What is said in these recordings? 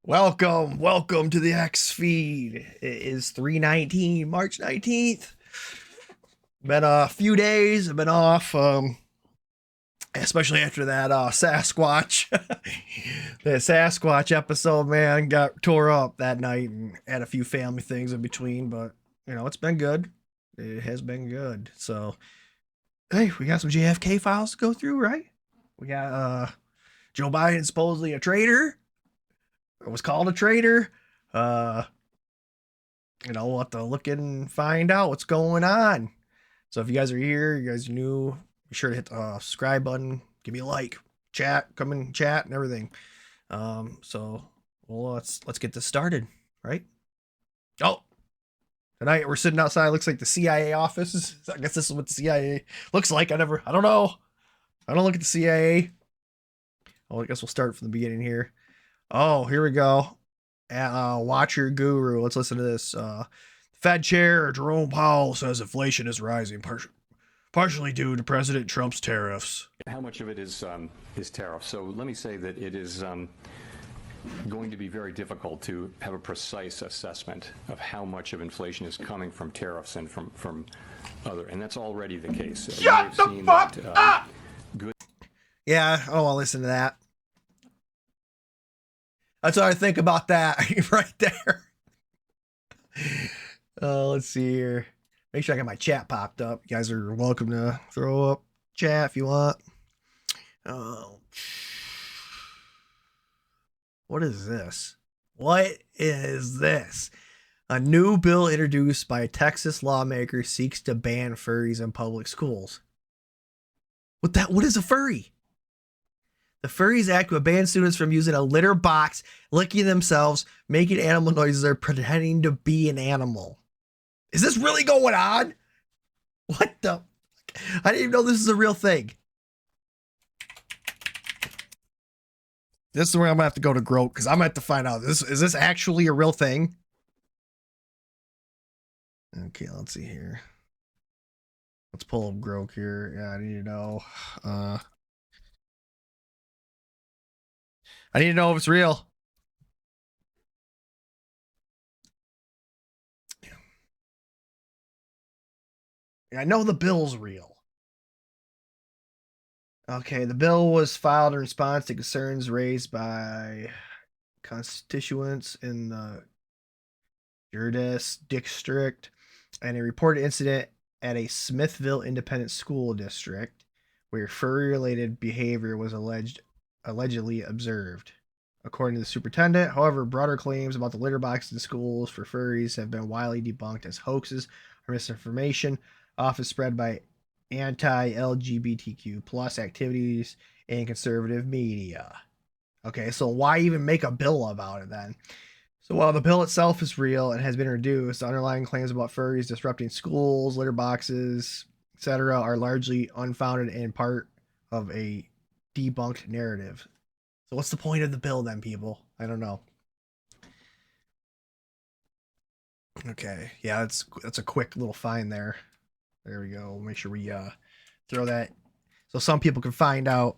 Welcome to the X feed. It is 3/19, March 19th. Been a few days. I've been off, especially after that Sasquatch, the Sasquatch episode. Man, got tore up that night and had a few family things in between. But it's been good. It has been good. So, hey, we got some JFK files to go through, right? We got Joe Biden supposedly a traitor. Or was called a traitor. We'll have to look in and find out what's going on. So if you guys are here, you guys are new, be sure to hit the subscribe button, give me a like, chat, come and chat and everything. Let's get this started, right? Oh, tonight we're sitting outside. Looks like the CIA office. I guess this is what the CIA looks like. I don't know. I don't look at the CIA. Oh, I guess we'll start from the beginning here. Oh, here we go. Watch your guru. Let's listen to this. Fed Chair Jerome Powell says inflation is rising, partially due to President Trump's tariffs. How much of it is tariffs? So let me say that it is going to be very difficult to have a precise assessment of how much of inflation is coming from tariffs and from other, and that's already the case. Shut the fuck up! Yeah, I don't want to listen to that. That's what I think about that right there. Let's see here. Make sure I got my chat popped up. You guys are welcome to throw up chat if you want. What is this? What is this? A new bill introduced by a Texas lawmaker seeks to ban furries in public schools. What is a furry? The Furries Act would ban students from using a litter box, licking themselves, making animal noises, or pretending to be an animal. Is this really going on? What the? I didn't even know this is a real thing. This is where I'm going to have to go to Groke because I'm going to have to find out. Is this actually a real thing? Okay, let's see here. Let's pull up Groke here. Yeah, I need to know. I need to know if it's real. I know the bill's real. Okay, the bill was filed in response to concerns raised by constituents in the Jerdis district and a reported incident at a Smithville Independent School District where furry-related behavior was allegedly observed. According to the superintendent, however, broader claims about the litter boxes in schools for furries have been widely debunked as hoaxes or misinformation, often spread by anti-LGBTQ plus activities in conservative media. Okay, so why even make a bill about it then? So while the bill itself is real and has been reduced, the underlying claims about furries disrupting schools, litter boxes, etc. are largely unfounded and part of a debunked narrative. So what's the point of the bill then, people? I don't know. Okay, yeah, that's a quick little find there. There we go. Make sure we throw that so some people can find out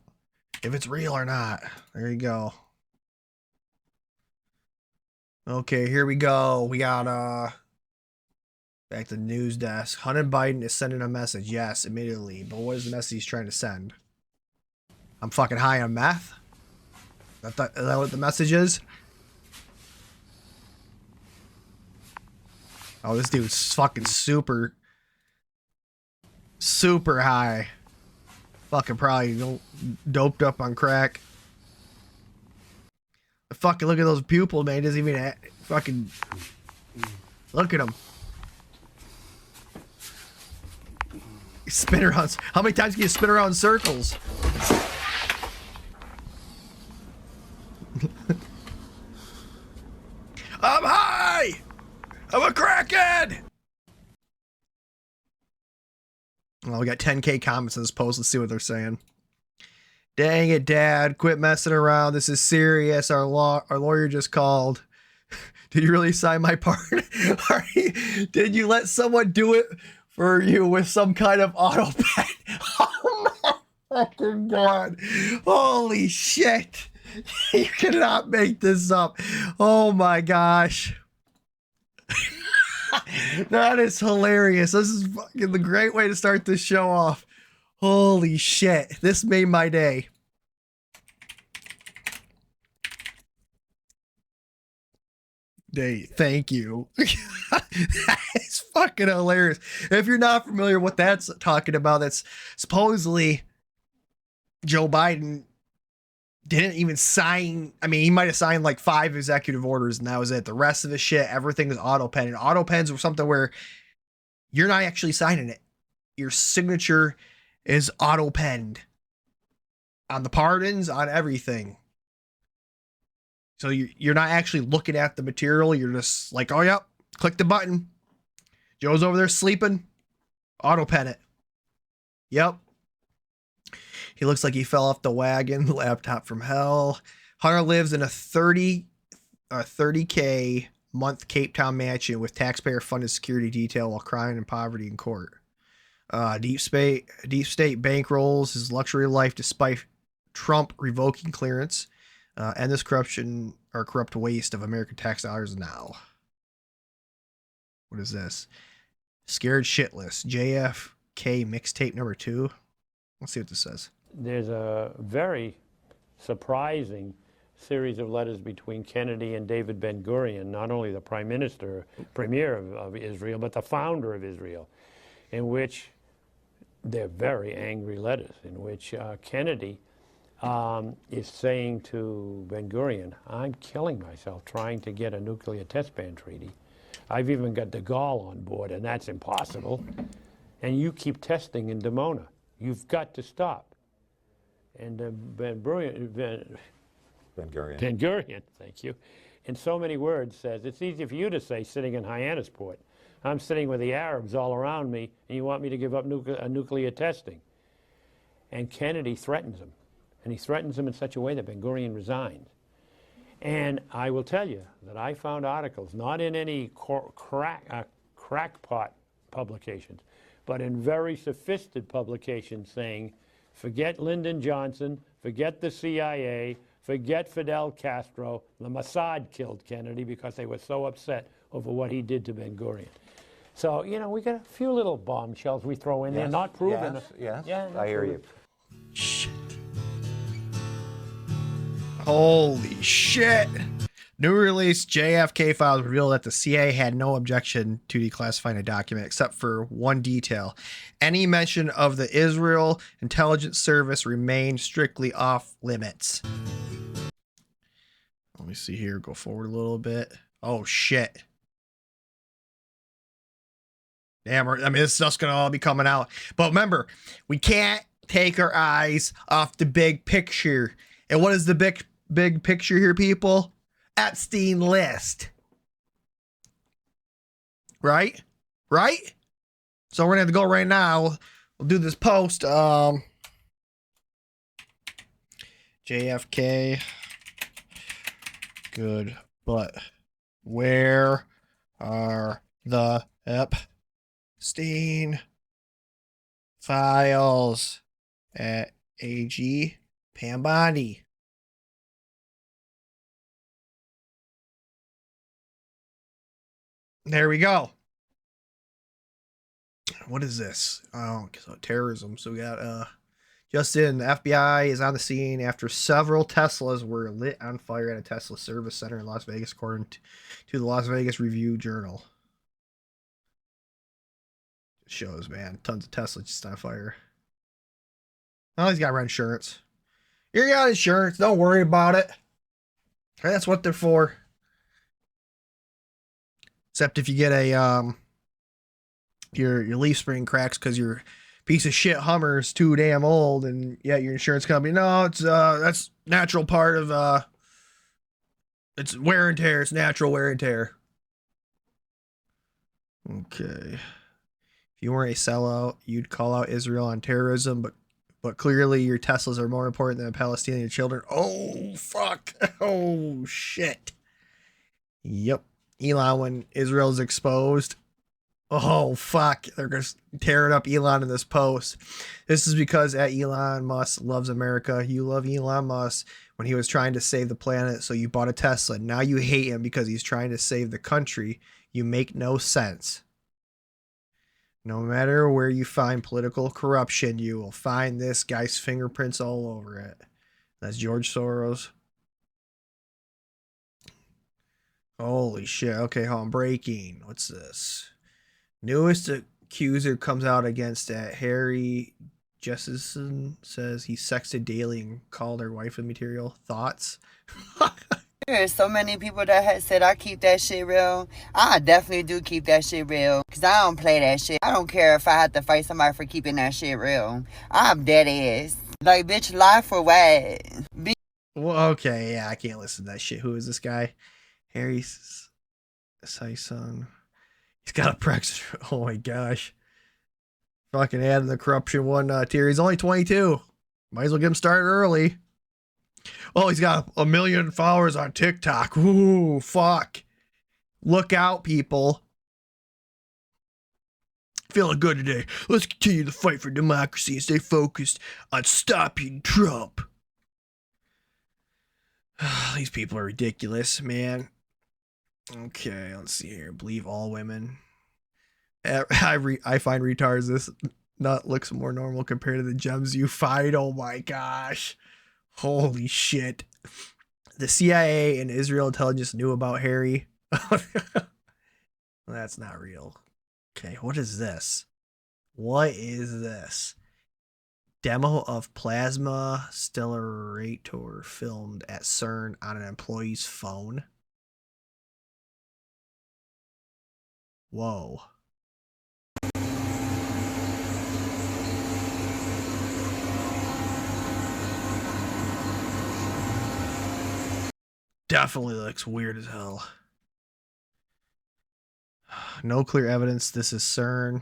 if it's real or not. There you go. Okay, here we go. We got back to the news desk. Hunter Biden is sending a message. Yes, immediately. But what is the message he's trying to send? I'm fucking high on meth. Is that what the message is? Oh, this dude's fucking super high. Fucking probably doped up on crack. Fucking look at those pupils, man. He doesn't even fucking look at him. Spin around. How many times can you spin around in circles? I'm high! I'm a crackhead! Well, we got 10K comments on this post. Let's see what they're saying. Dang it, Dad. Quit messing around. This is serious. Our lawyer just called. Did you really sign my part? Did you let someone do it for you with some kind of auto pen? Oh my fucking God. Holy shit. You cannot make this up. Oh my gosh. That is hilarious. This is fucking the great way to start this show off. Holy shit. This made my day. Thank you. That is fucking hilarious. If you're not familiar with what that's talking about, that's supposedly Joe Biden didn't even sign. I mean, he might have signed like 5 executive orders and that was it. The rest of the shit, everything is auto pen. And auto pens were something where you're not actually signing it. Your signature is auto penned on the pardons, on everything. So you're not actually looking at the material. You're just like, oh, yep, click the button. Joe's over there sleeping. Auto pen it. Yep. He looks like he fell off the wagon. Laptop from hell. Hunter lives in a 30K month Cape Town mansion with taxpayer funded security detail while crying in poverty in court. Deep state bankrolls his luxury life despite Trump revoking clearance. And this corruption or corrupt waste of American tax dollars now. What is this? Scared Shitless. JFK mixtape number 2. Let's see what this says. There's a very surprising series of letters between Kennedy and David Ben-Gurion, not only the premier of Israel, but the founder of Israel, in which they're very angry letters, in which Kennedy is saying to Ben-Gurion, I'm killing myself trying to get a nuclear test ban treaty. I've even got de Gaulle on board, and that's impossible. And you keep testing in Dimona. You've got to stop. And Ben-Gurion, thank you, in so many words says, it's easy for you to say sitting in Hyannisport. I'm sitting with the Arabs all around me, and you want me to give up nuclear testing. And Kennedy threatens him. And he threatens him in such a way that Ben-Gurion resigns. And I will tell you that I found articles, not in any crackpot publications, but in very sophisticated publications saying, forget Lyndon Johnson, forget the CIA, forget Fidel Castro. The Mossad killed Kennedy because they were so upset over what he did to Ben-Gurion. So, you know, we got a few little bombshells we throw in there, not proven. Yes, yeah, I hear you. Shit. Holy shit. New release JFK files reveal that the CIA had no objection to declassifying a document except for one detail. Any mention of the Israel intelligence service remained strictly off limits. Let me see here. Go forward a little bit. Oh, shit. Damn, I mean, this stuff's going to all be coming out. But remember, we can't take our eyes off the big picture. And what is the big picture here, people? Epstein list. Right? Right? So we're going to have to go right now. We'll do this post. JFK. Good. But where are the Epstein files at AG Pambani? There we go. What is this? Oh, so terrorism. So we got just in, the FBI is on the scene after several Teslas were lit on fire at a Tesla service center in Las Vegas, according to the Las Vegas Review-Journal. It shows, man, tons of Teslas just on fire. Oh, he's got insurance. You got insurance. Don't worry about it. That's what they're for. Except if you get a your leaf spring cracks because your piece of shit Hummer's too damn old, and yet your insurance company, no, it's that's natural part of it's wear and tear. It's natural wear and tear. Okay. If you weren't a sellout, you'd call out Israel on terrorism, but clearly your Teslas are more important than Palestinian children. Oh fuck. Oh shit. Yep. Elon, when Israel's exposed, Oh, fuck. They're going to tear it up Elon in this post. This is because at Elon Musk loves America. You love Elon Musk when he was trying to save the planet, so you bought a Tesla. Now you hate him because he's trying to save the country. You make no sense. No matter where you find political corruption, you will find this guy's fingerprints all over it. That's George Soros. Holy shit. Okay, hold on. Breaking. What's this? Newest accuser comes out against that. Harry Jessison says he sexted daily and called her wife material. Thoughts? There's so many people that have said I keep that shit real. I definitely do keep that shit real. Because I don't play that shit. I don't care if I have to fight somebody for keeping that shit real. I'm dead ass. Like, bitch, lie for what? Well, okay, yeah, I can't listen to that shit. Who is this guy? Harry Sison. He's got a prex. Oh my gosh. Fucking adding the corruption one tier. He's only 22. Might as well get him started early. Oh, he's got 1 million followers on TikTok. Ooh, fuck. Look out, people. Feeling good today. Let's continue the fight for democracy and stay focused on stopping Trump. These people are ridiculous, man. Okay, let's see here. Believe all women. I find retards this nut looks more normal compared to the gems you find. Oh my gosh. Holy shit. The CIA and Israel intelligence knew about Harry. That's not real. Okay, what is this? What is this? Demo of plasma stellarator filmed at CERN on an employee's phone. Whoa. Definitely looks weird as hell. No clear evidence this is CERN.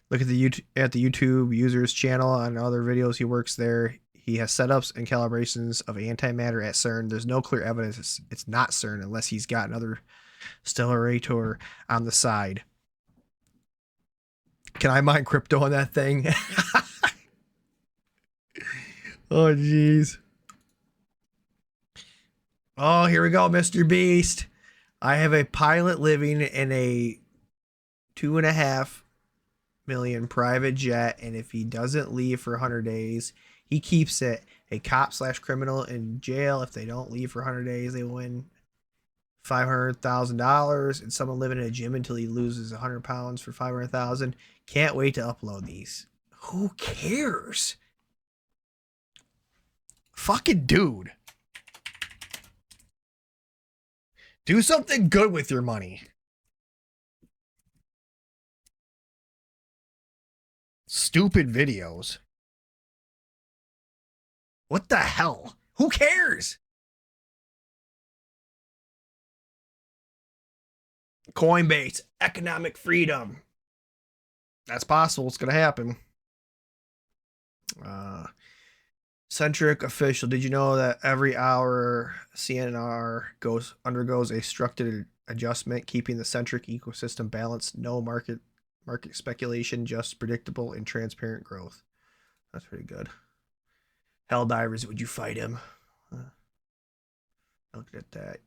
Look at the YouTube user's channel on other videos. He works there. He has setups and calibrations of antimatter at CERN. There's no clear evidence it's not CERN unless he's got another stellarator on the side. Can I mine crypto on that thing? Oh, jeez. Oh, here we go, Mr. Beast. I have a pilot living in a 2.5 million private jet, and if he doesn't leave for 100 days, he keeps it. A cop/criminal in jail. If they don't leave for 100 days, they win $500,000. And someone living in a gym until he loses 100 pounds for 500,000. Can't wait to upload these. Who cares? Fucking dude. Do something good with your money. Stupid videos. What the hell? Who cares? Coinbase, economic freedom. That's possible. It's going to happen. Centric official. Did you know that every hour CNR undergoes a structured adjustment, keeping the centric ecosystem balanced? No market speculation, just predictable and transparent growth. That's pretty good. Helldivers, would you fight him? Look at that.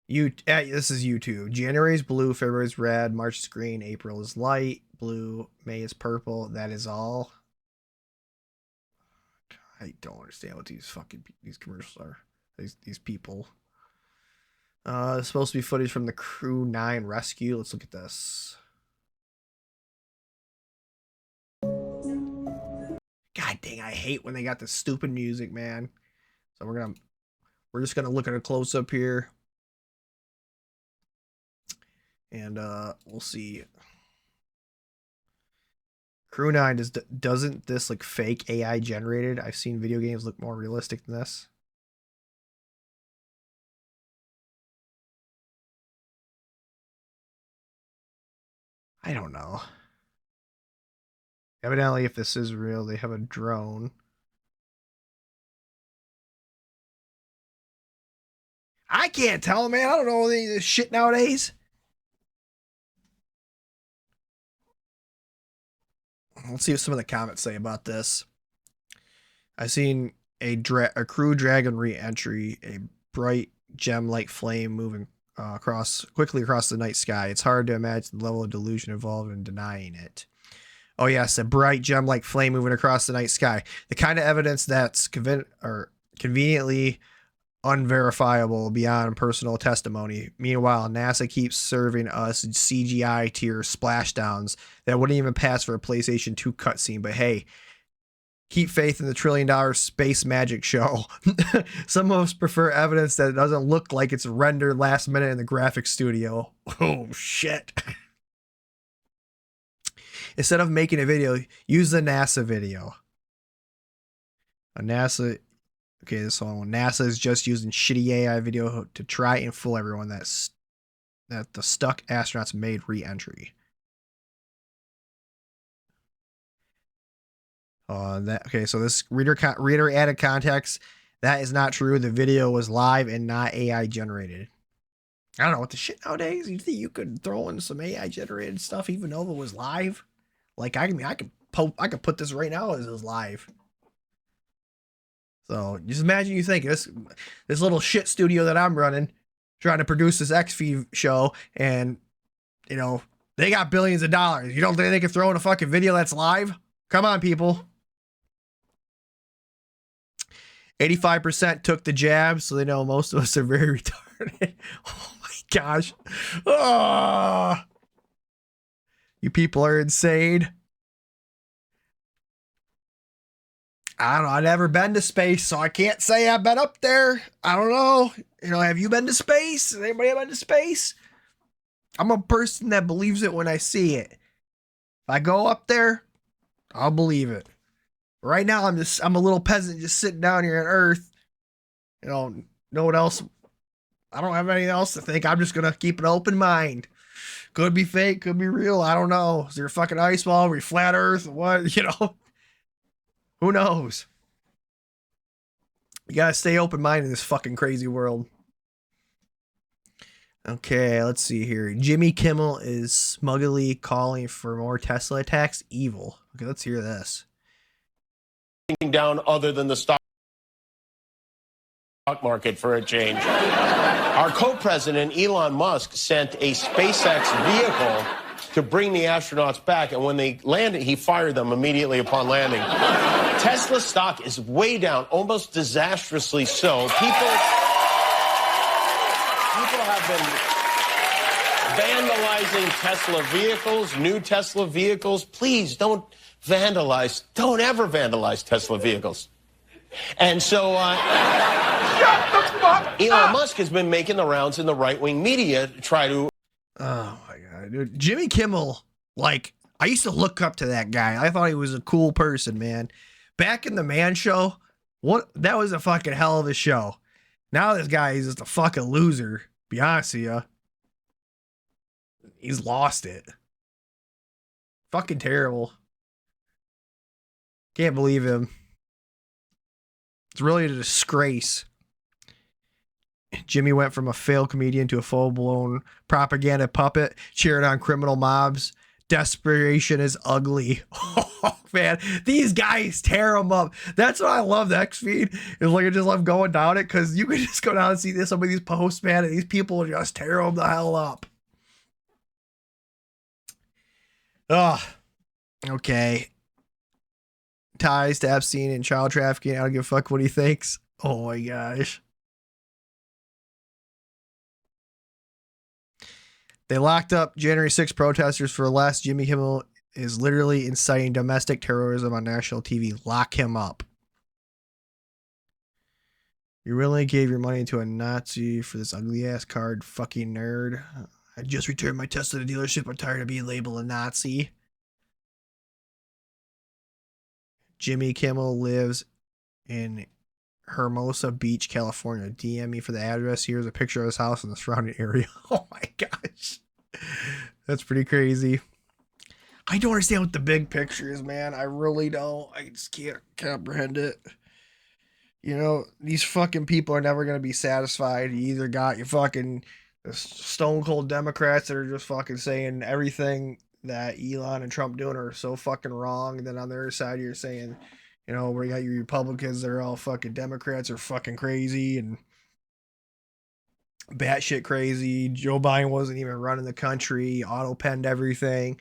This is YouTube. January's blue, February's red, March is green, April is light blue, May is purple. That is all. I don't understand what these commercials are. These people. It's supposed to be footage from the Crew 9 rescue. Let's look at this. God dang, I hate when they got this stupid music, man. So we're just gonna look at a close up here. And we'll see. Crew 9 doesn't this like fake AI generated? I've seen video games look more realistic than this. I don't know. Evidently, if this is real, they have a drone. I can't tell, man. I don't know any of this shit nowadays. let's see what some of the comments say about this. I seen a crew dragon re-entry, a bright gem-like flame moving quickly across the night sky. It's hard to imagine the level of delusion involved in denying it. Oh yes, a bright gem-like flame moving across the night sky. The kind of evidence that's conveniently unverifiable beyond personal testimony. Meanwhile, NASA keeps serving us CGI tier splashdowns that wouldn't even pass for a PlayStation 2 cutscene. But hey, keep faith in the $1 trillion space magic show. Some of us prefer evidence that doesn't look like it's rendered last minute in the graphics studio. Oh shit. Instead of making a video, use the NASA video. Okay, this one. NASA is just using shitty AI video to try and fool everyone that the stuck astronauts made re-entry. Okay, so this reader added context. That is not true. The video was live and not AI generated. I don't know what the shit nowadays. You think you could throw in some AI generated stuff even though it was live? Like I could put this right now as it's live. So just imagine you think this little shit studio that I'm running, trying to produce this XFeed show, and you know they got billions of dollars. You don't think they can throw in a fucking video that's live? Come on, people. 85% took the jab, so they know most of us are very retarded. Oh my gosh. Oh, you people are insane. I don't know. I've never been to space, so I can't say I've been up there. I don't know. You know, have you been to space? Has anybody been to space? I'm a person that believes it when I see it. If I go up there, I'll believe it. Right now, I'm a little peasant just sitting down here on Earth. You know what else? I don't have anything else to think. I'm just gonna keep an open mind. Could be fake, could be real. I don't know. Is there a fucking ice ball? Are we flat Earth? What? You know? Who knows? You gotta stay open minded in this fucking crazy world. Okay, let's see here. Jimmy Kimmel is smugly calling for more Tesla attacks. Evil. Okay, let's hear this. Down other than the stock market for a change. Our co-president, Elon Musk, sent a SpaceX vehicle to bring the astronauts back, and when they landed, he fired them immediately upon landing. Tesla stock is way down, almost disastrously so. People have been vandalizing Tesla vehicles, new Tesla vehicles. Please don't vandalize. Don't ever vandalize Tesla vehicles. And so Elon Musk has been making the rounds in the right-wing media to try to... Oh, my God, dude. Jimmy Kimmel, like, I used to look up to that guy. I thought he was a cool person, man. Back in the Man Show, that was a fucking hell of a show. Now this guy is just a fucking loser. Be honest with you. He's lost it. Fucking terrible. Can't believe him. It's really a disgrace. Jimmy went from a failed comedian to a full-blown propaganda puppet, cheering on criminal mobs. Desperation is ugly. Oh, man. These guys tear them up. That's what I love the XFeed. Is like I just love going down it because you can just go down and see some of these posts, man, and these people just tear them the hell up. Ugh. Okay. Ties to Epstein and child trafficking. I don't give a fuck what he thinks. Oh my gosh. They locked up January 6 protesters for arrest. Jimmy Kimmel is literally inciting domestic terrorism on national TV. Lock him up. You really gave your money to a Nazi for this ugly ass card, fucking nerd. I just returned my Tesla to the dealership. I'm tired of being labeled a Nazi. Jimmy Kimmel lives in Hermosa Beach, California. DM me for the address. Here's a picture of his house and the surrounding area. Oh my gosh. That's pretty crazy. I don't understand what the big picture is, man. I really don't. I just can't comprehend it. You know, these fucking people are never going to be satisfied. You either got your fucking stone cold Democrats that are just fucking saying everything that Elon and Trump doing are so fucking wrong. And then on the other side, you're saying, you know, we got your Republicans, they're all fucking Democrats are fucking crazy and batshit crazy. Joe Biden wasn't even running the country, auto penned everything.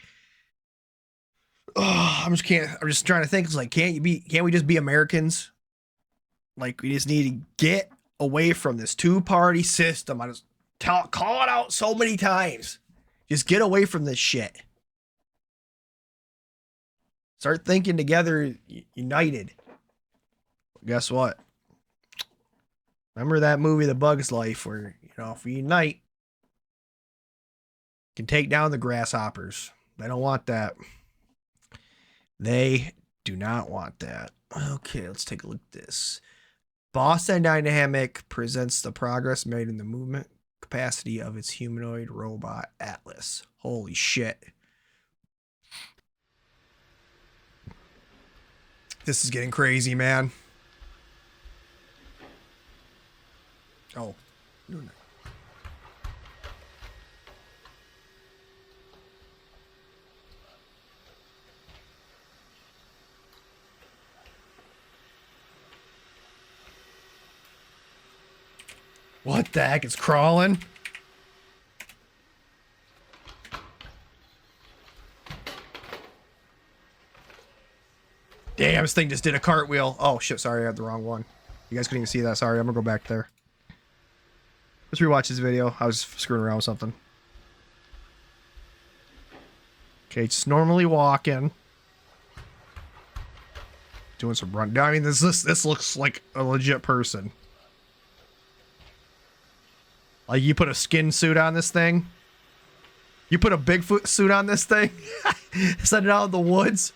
Oh, I'm just trying to think. It's like, can't we just be Americans? Like, we just need to get away from this two-party system. I just call it out so many times. Just get away from this shit. Start thinking together, united. Guess what? Remember that movie, The Bug's Life, where, you know, if we unite, can take down the grasshoppers. They don't want that. They do not want that. Okay, let's take a look at this. Boston Dynamic presents the progress made in the movement capacity of its humanoid robot Atlas. Holy shit. This is getting crazy, man. Oh. What the heck? It's crawling? Damn, this thing just did a cartwheel. Oh, shit. Sorry, I had the wrong one. You guys couldn't even see that. Sorry, I'm going to go back there. Let's rewatch this video. I was screwing around with something. Okay, just normally walking. Doing some run. I mean, this looks like a legit person. Like, you put a skin suit on this thing. You put a Bigfoot suit on this thing. Send it out in the woods.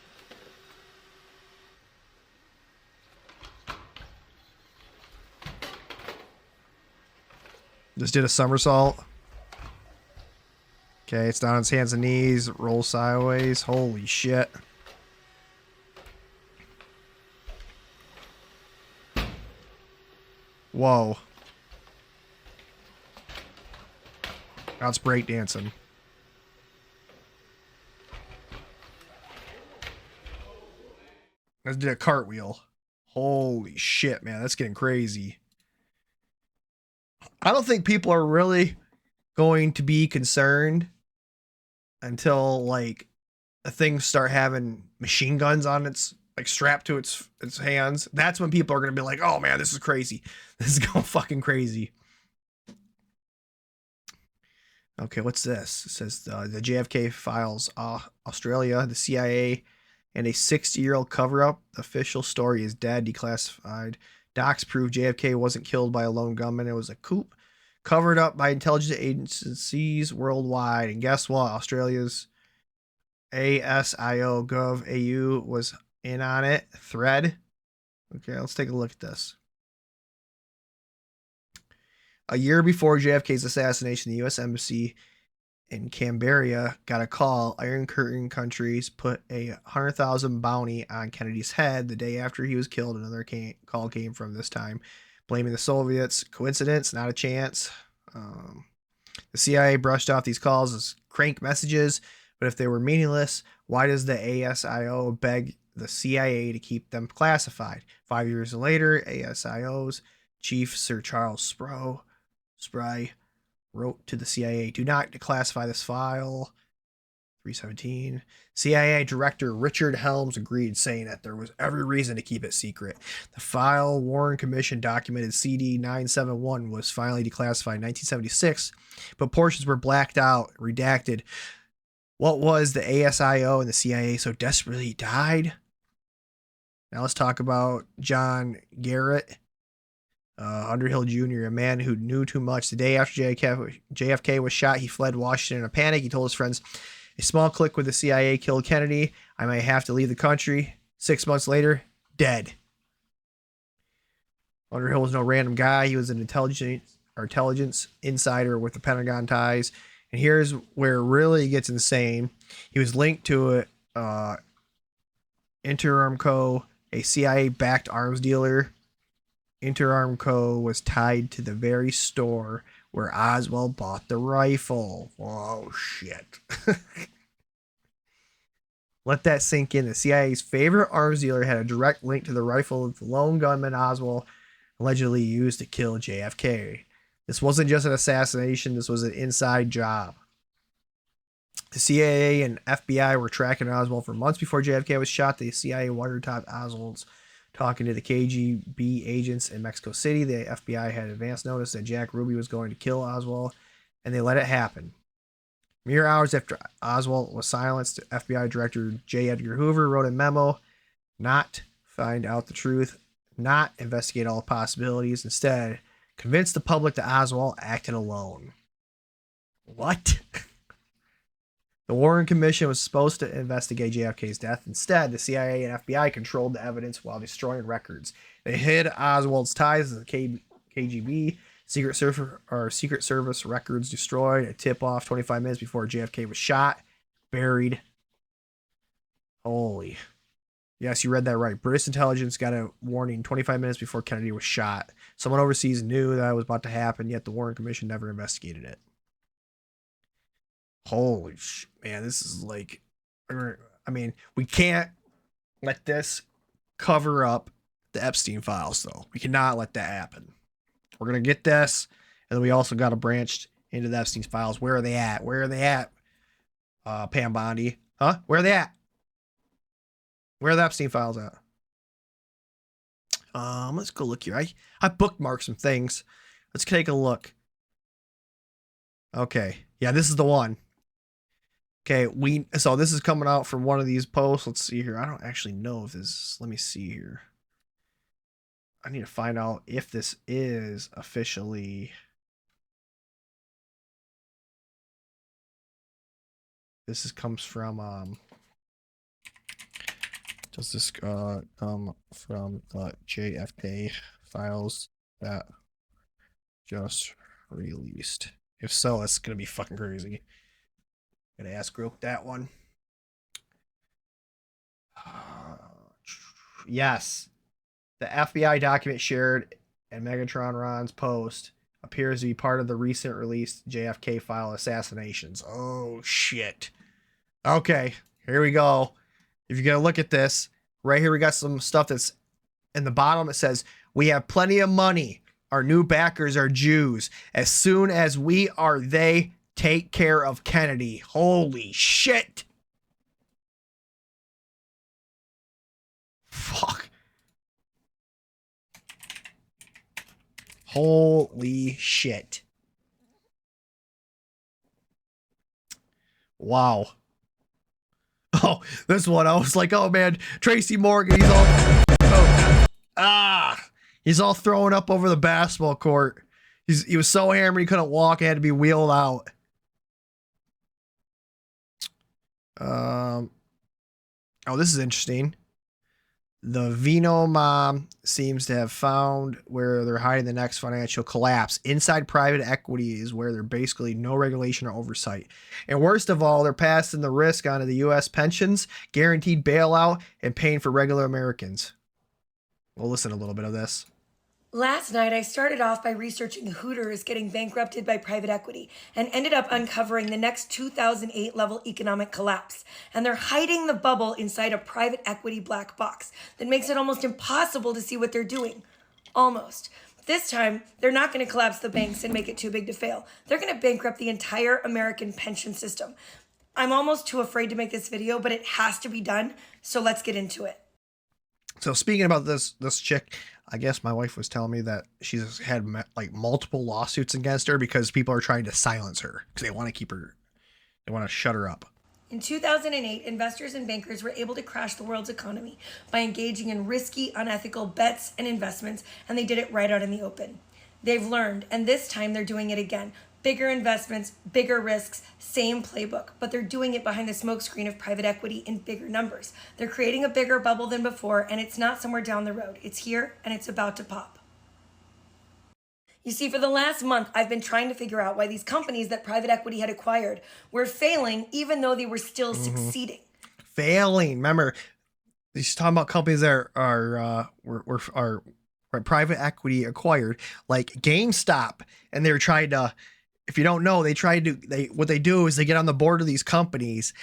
Just did a somersault. Okay, it's down on its hands and knees. Roll sideways. Holy shit. Whoa. Now it's breakdancing. Let's do a cartwheel. Holy shit, man. That's getting crazy. I don't think people are really going to be concerned until, like, a thing start having machine guns on its, like, strapped to its hands. That's when people are going to be like, oh man, this is crazy. This is going fucking crazy. Okay, what's this? It says the JFK files, Australia, the CIA, and a 60-year-old cover-up. The official story is dead, declassified. Docs prove JFK wasn't killed by a lone gunman. It was a coup covered up by intelligence agencies worldwide. And guess what? Australia's ASIO Gov AU was in on it. Thread. Okay, let's take a look at this. A year before JFK's assassination, the U.S. Embassy in Canberra got a call. Iron Curtain countries put a 100,000 bounty on Kennedy's head. The day after he was killed, another call came from, this time blaming the Soviets. Coincidence? Not a chance. The CIA brushed off these calls as crank messages, but if they were meaningless, why does the ASIO beg the CIA to keep them classified? 5 years later, ASIO's chief, Sir Charles Spry, wrote to the CIA, do not declassify this file. 317. CIA Director Richard Helms agreed, saying that there was every reason to keep it secret. The file Warren Commission documented CD 971 was finally declassified in 1976, but portions were blacked out, redacted. What was the ASIO and the CIA so desperately died? Now let's talk about John Garrett. Underhill Jr., a man who knew too much. The day after JFK was shot, he fled Washington in a panic. He told his friends, a small clique with the CIA killed Kennedy. I might have to leave the country. 6 months later, dead. Underhill was no random guy. He was an intelligence insider with the Pentagon ties. And here's where it really gets insane. He was linked to Interarmco, a CIA-backed arms dealer. Interarmco was tied to the very store where Oswald bought the rifle. Oh, shit. Let that sink in. The CIA's favorite arms dealer had a direct link to the rifle the lone gunman Oswald allegedly used to kill JFK. This wasn't just an assassination, this was an inside job. The CIA and FBI were tracking Oswald for months before JFK was shot. The CIA wiretapped Oswald's talking to the KGB agents in Mexico City. The FBI had advance notice that Jack Ruby was going to kill Oswald, and they let it happen. Mere hours after Oswald was silenced, FBI Director J. Edgar Hoover wrote a memo: not find out the truth, not investigate all possibilities, instead convince the public that Oswald acted alone. What? The Warren Commission was supposed to investigate JFK's death. Instead, the CIA and FBI controlled the evidence while destroying records. They hid Oswald's ties to the KGB. Secret Service records destroyed. A tip-off 25 minutes before JFK was shot, buried. Holy. Yes, you read that right. British intelligence got a warning 25 minutes before Kennedy was shot. Someone overseas knew that was about to happen, yet the Warren Commission never investigated it. Holy shit, man, this is like, I mean, we can't let this cover up the Epstein files, though. We cannot let that happen. We're going to get this, and then we also got to branch into the Epstein files. Where are they at? Where are they at, Pam Bondi? Huh? Where are they at? Where are the Epstein files at? Let's go look here. I bookmarked some things. Let's take a look. Okay. Yeah, this is the one. Okay, so this is coming out from one of these posts. Let's see here. I don't actually know if this, let me see here. I need to find out if this is officially. Comes from does this come from the JFK files that just released? If so, that's gonna be fucking crazy. Gonna ask Group that one. Yes. The FBI document shared in Megatron Ron's post appears to be part of the recent released JFK file assassinations. Oh, shit. Okay, here we go. If you're going to look at this, right here we got some stuff that's in the bottom. It says, we have plenty of money. Our new backers are Jews. As soon as we are they, take care of Kennedy. Holy shit. Fuck. Holy shit. Wow. Oh, this one, I was like, oh man, Tracy Morgan, he's all throwing up over the basketball court. He was so hammered he couldn't walk, he had to be wheeled out. Oh, this is interesting. The Vino mom seems to have found where they're hiding the next financial collapse. Inside private equity is where there's basically no regulation or oversight. And worst of all, they're passing the risk onto the U.S. pensions, guaranteed bailout, and paying for regular Americans. We'll listen to a little bit of this. Last night, I started off by researching Hooters getting bankrupted by private equity and ended up uncovering the next 2008 level economic collapse. And they're hiding the bubble inside a private equity black box that makes it almost impossible to see what they're doing. Almost. This time, they're not going to collapse the banks and make it too big to fail. They're going to bankrupt the entire American pension system. I'm almost too afraid to make this video, but it has to be done. So let's get into it. So speaking about this chick, I guess my wife was telling me that she's had like multiple lawsuits against her because people are trying to silence her because they want to keep her, they want to shut her up. In 2008, investors and bankers were able to crash the world's economy by engaging in risky, unethical bets and investments, and they did it right out in the open. They've learned, and this time they're doing it again. Bigger investments, bigger risks, same playbook, but they're doing it behind the smokescreen of private equity in bigger numbers. They're creating a bigger bubble than before, and it's not somewhere down the road. It's here, and it's about to pop. You see, for the last month, I've been trying to figure out why these companies that private equity had acquired were failing, even though they were still succeeding. Failing. Remember, he's talking about companies that are private equity acquired, like GameStop, and they're trying to. If you don't know, what they do is they get on the board of these companies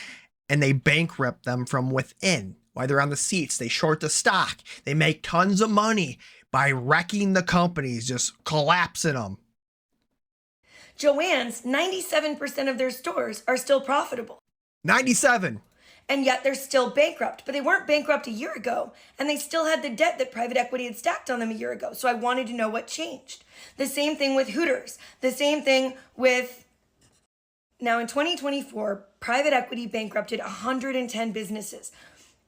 and they bankrupt them from within. While they're on the seats, they short the stock. They make tons of money by wrecking the companies, just collapsing them. Joann's, 97% of their stores are still profitable. 97. And yet they're still bankrupt. But they weren't bankrupt a year ago, and they still had the debt that private equity had stacked on them a year ago. So I wanted to know what changed. The same thing with Hooters. The same thing with... Now in 2024, private equity bankrupted 110 businesses,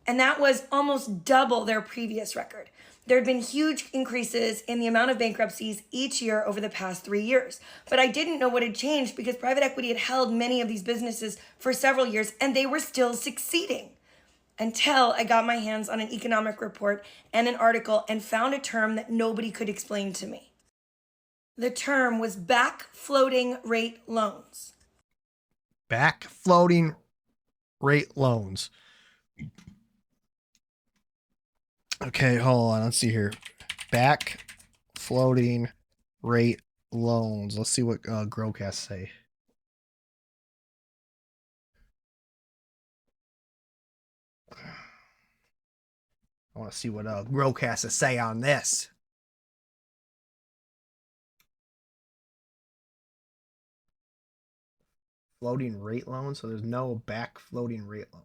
and that was almost double their previous record. There had been huge increases in the amount of bankruptcies each year over the past 3 years. But I didn't know what had changed because private equity had held many of these businesses for several years and they were still succeeding. Until I got my hands on an economic report and an article and found a term that nobody could explain to me. The term was back floating rate loans. Back floating rate loans. Okay, hold on. Let's see here. Back floating rate loans. Let's see what Growcast say. I want to see what Growcast to say on this. Floating rate loan. So there's no back floating rate loan.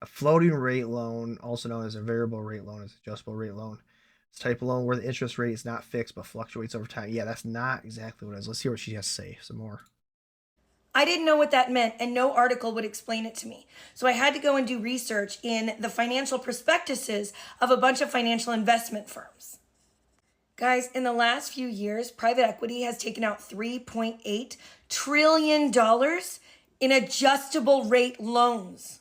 A floating rate loan, also known as a variable rate loan, is an adjustable rate loan. It's a type of loan where the interest rate is not fixed but fluctuates over time. Yeah, that's not exactly what it is. Let's hear what she has to say. Some more. I didn't know what that meant, and no article would explain it to me. So I had to go and do research in the financial prospectuses of a bunch of financial investment firms. Guys, in the last few years, private equity has taken out $3.8 trillion in adjustable rate loans.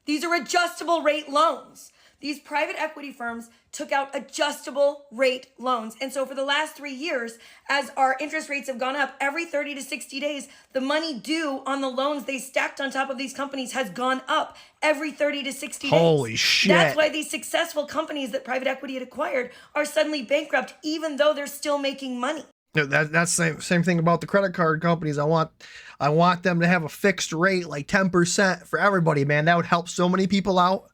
These are adjustable rate loans. These private equity firms took out adjustable rate loans. And so for the last 3 years, as our interest rates have gone up, every 30 to 60 days, the money due on the loans they stacked on top of these companies has gone up every 30 to 60 days. Holy shit. That's why these successful companies that private equity had acquired are suddenly bankrupt, even though they're still making money. That's the same thing about the credit card companies. I want them to have a fixed rate, like 10% for everybody, man. That would help so many people out.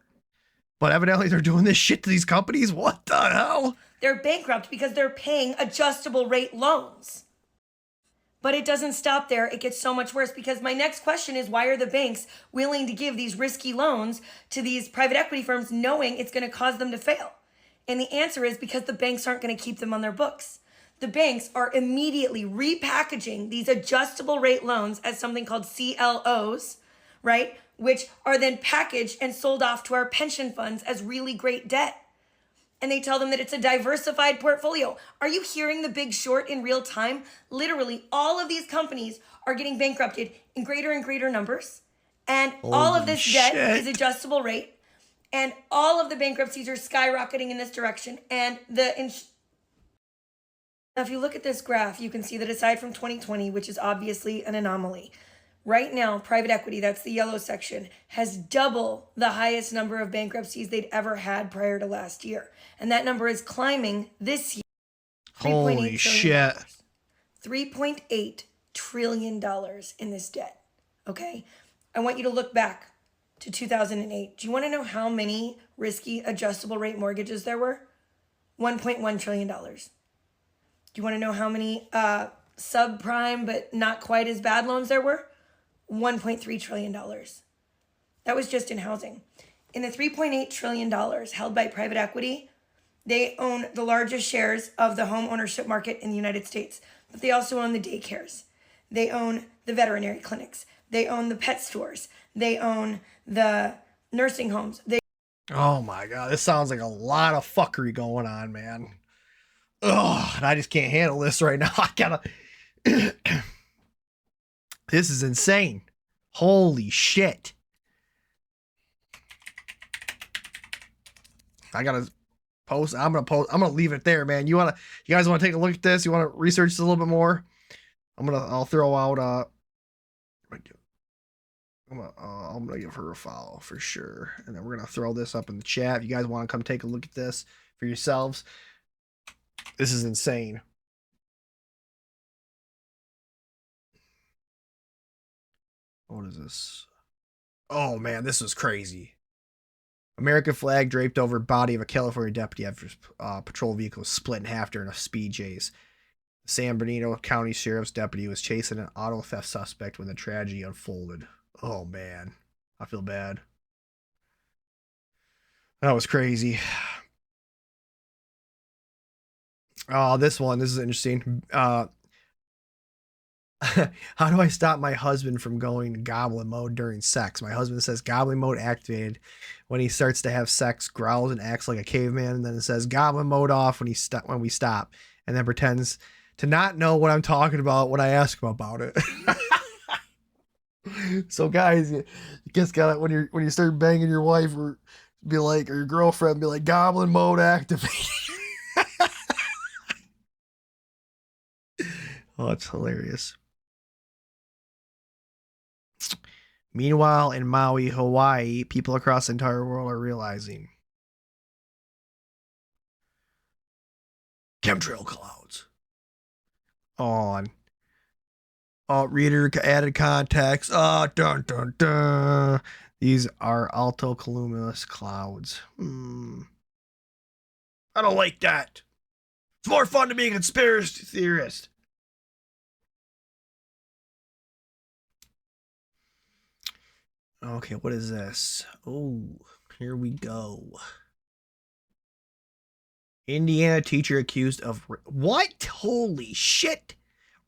But evidently they're doing this shit to these companies. What the hell? They're bankrupt because they're paying adjustable rate loans. But it doesn't stop there. It gets so much worse because my next question is, why are the banks willing to give these risky loans to these private equity firms knowing it's going to cause them to fail? And the answer is because the banks aren't going to keep them on their books. The banks are immediately repackaging these adjustable rate loans as something called CLOs, right? Which are then packaged and sold off to our pension funds as really great debt. And they tell them that it's a diversified portfolio. Are you hearing The Big Short in real time? Literally, all of these companies are getting bankrupted in greater and greater numbers. And all of this debt is adjustable rate. And all of the bankruptcies are skyrocketing in this direction. And now, if you look at this graph, you can see that aside from 2020, which is obviously an anomaly, right now, private equity, that's the yellow section, has double the highest number of bankruptcies they'd ever had prior to last year. And that number is climbing this year. Holy shit. $3.8 trillion in this debt, okay? I want you to look back to 2008. Do you want to know how many risky adjustable rate mortgages there were? $1.1 trillion. Do you want to know how many subprime but not quite as bad loans there were? $1.3 trillion. That was just in housing. In the $3.8 trillion held by private equity, they own the largest shares of the home ownership market in the United States, but they also own the daycares. They own the veterinary clinics. They own the pet stores. They own the nursing homes. Oh my God, this sounds like a lot of fuckery going on, man. Ugh, and I just can't handle this right now. I gotta. This is insane. Holy shit. I gotta post. I'm gonna leave it there, man. You guys wanna take a look at this? You wanna research this a little bit more? I'll throw out I'm gonna give her a follow for sure. And then we're gonna throw this up in the chat. If you guys wanna come take a look at this for yourselves. This is insane. What is this? Oh man, this was crazy. American flag draped over body of a California deputy after patrol vehicle was split in half during a speed chase. The San Bernardino County Sheriff's deputy was chasing an auto theft suspect when the tragedy unfolded. Oh man, I feel bad. That was crazy. Oh, this is interesting. How do I stop my husband from going goblin mode during sex? My husband says goblin mode activated when he starts to have sex, growls and acts like a caveman, and then it says goblin mode off when we stop, and then pretends to not know what I'm talking about when I ask him about it. So guys, you just gotta when you start banging your wife or your girlfriend, be like goblin mode activated. Oh, it's hilarious. Meanwhile, in Maui, Hawaii, people across the entire world are realizing chemtrail clouds. On. Oh, reader added context. Dun dun dun. These are altocumulus clouds. I don't like that. It's more fun to be a conspiracy theorist. Okay, what is this? Oh, here we go. Indiana teacher accused of what? Holy shit!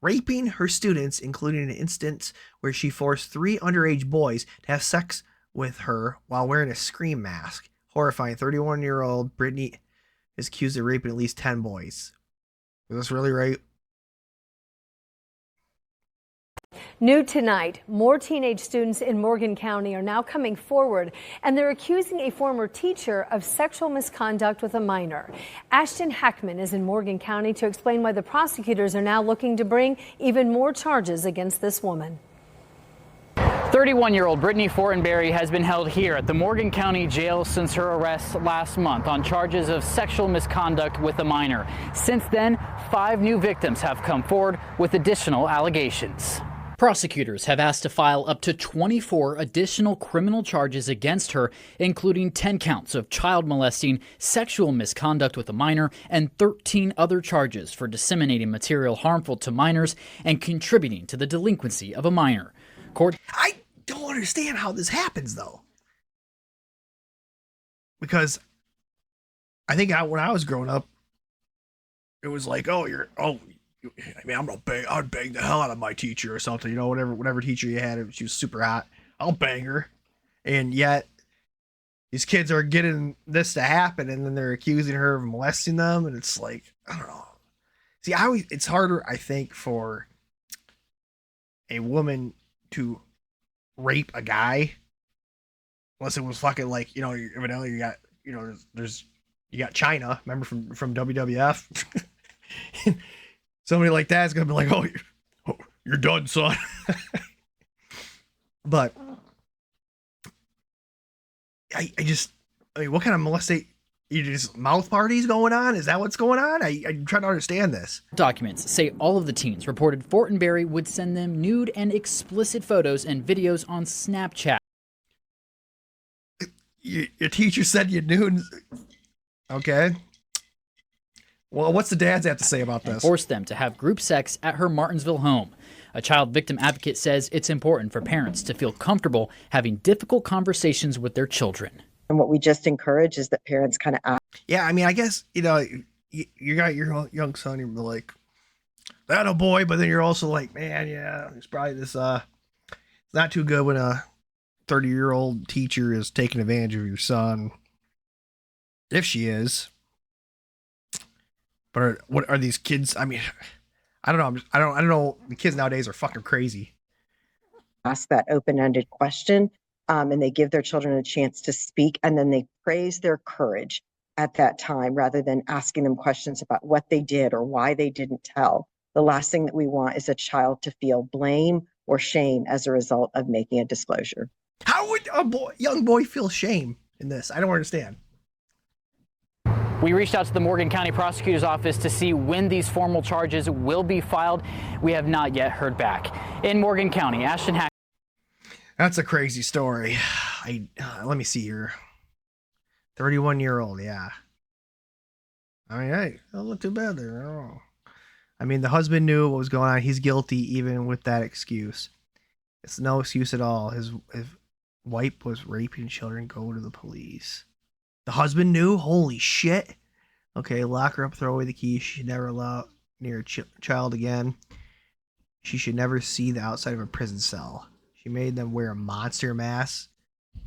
Raping her students, including an instance where she forced 3 underage boys to have sex with her while wearing a scream mask. Horrifying. 31-year-old Brittany is accused of raping at least 10 boys. Is this really right? New tonight, more teenage students in Morgan County are now coming forward, and they're accusing a former teacher of sexual misconduct with a minor. Ashton Hackman is in Morgan County to explain why the prosecutors are now looking to bring even more charges against this woman. 31-year-old Brittany Fortenberry has been held here at the Morgan County Jail since her arrest last month on charges of sexual misconduct with a minor. Since then, 5 new victims have come forward with additional allegations. Prosecutors have asked to file up to 24 additional criminal charges against her, including 10 counts of child molesting, sexual misconduct with a minor, and 13 other charges for disseminating material harmful to minors and contributing to the delinquency of a minor. I don't understand how this happens, though. Because I think when I was growing up, it was like, I'd bang the hell out of my teacher or something, you know, whatever teacher you had, she was super hot, I'll bang her. And yet these kids are getting this to happen, and then they're accusing her of molesting them, and it's like, I don't know. See, it's harder, I think, for a woman to rape a guy, unless it was fucking like, you know, evidently you got, you know, you got China, remember from WWF? Somebody like that is gonna be like, oh, you're done, son. But I mean, what kind of molestation? You just mouth parties going on? Is that what's going on? I'm trying to understand this. Documents say all of the teens reported Fortenberry would send them nude and explicit photos and videos on Snapchat. Your teacher said you nude. Okay. Well, what's the dads have to say about this? Forced them to have group sex at her Martinsville home. A child victim advocate says it's important for parents to feel comfortable having difficult conversations with their children. And what we just encourage is that parents kind of ask. Yeah, I mean, I guess, you know, you got your young son, you're like, that a boy, but then you're also like, man, yeah, it's probably this, it's not too good when a 30-year-old teacher is taking advantage of your son. If she is. But what are these kids? I mean, I don't know. I don't know. The kids nowadays are fucking crazy. Ask that open-ended question, and they give their children a chance to speak, and then they praise their courage at that time rather than asking them questions about what they did or why they didn't tell. The last thing that we want is a child to feel blame or shame as a result of making a disclosure. How would a young boy feel shame in this? I don't understand. We reached out to the Morgan County Prosecutor's Office to see when these formal charges will be filed. We have not yet heard back. In Morgan County, Ashton Hackman. That's a crazy story. Let me see here. 31-year-old, yeah. I mean, hey, don't look too bad there. I mean, the husband knew what was going on. He's guilty even with that excuse. It's no excuse at all. His wife was raping children. Go to the police. The husband knew? Holy shit. Okay, lock her up, throw away the key. She should never allow near a child again. She should never see the outside of a prison cell. She made them wear a monster mask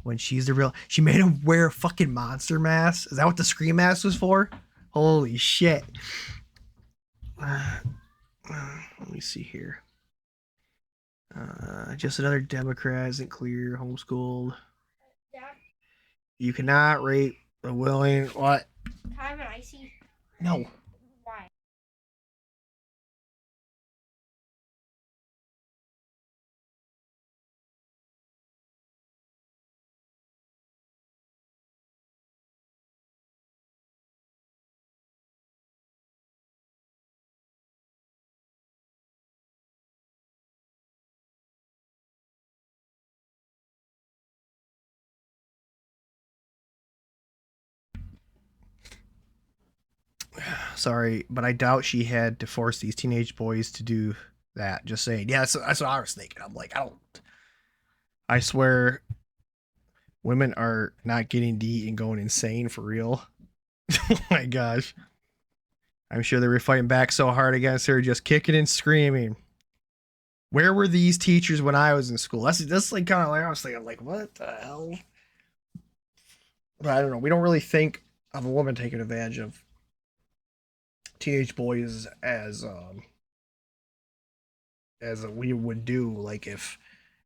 when she's the real. She made him wear a fucking monster mask. Is that what the scream mask was for? Holy shit. Let me see here. Just another Democrat, isn't clear, homeschooled. Dad, You cannot rape a willing. What? can I have an icy? No. Why? Sorry, but I doubt she had to force these teenage boys to do that. Just saying. Yeah, that's what I was thinking. I'm like, I swear, women are not getting D and going insane for real. Oh my gosh. I'm sure they were fighting back so hard against her, just kicking and screaming. Where were these teachers when I was in school? That's like kind of like I was thinking, like, what the hell? But I don't know. We don't really think of a woman taking advantage of teenage boys as we would do. Like if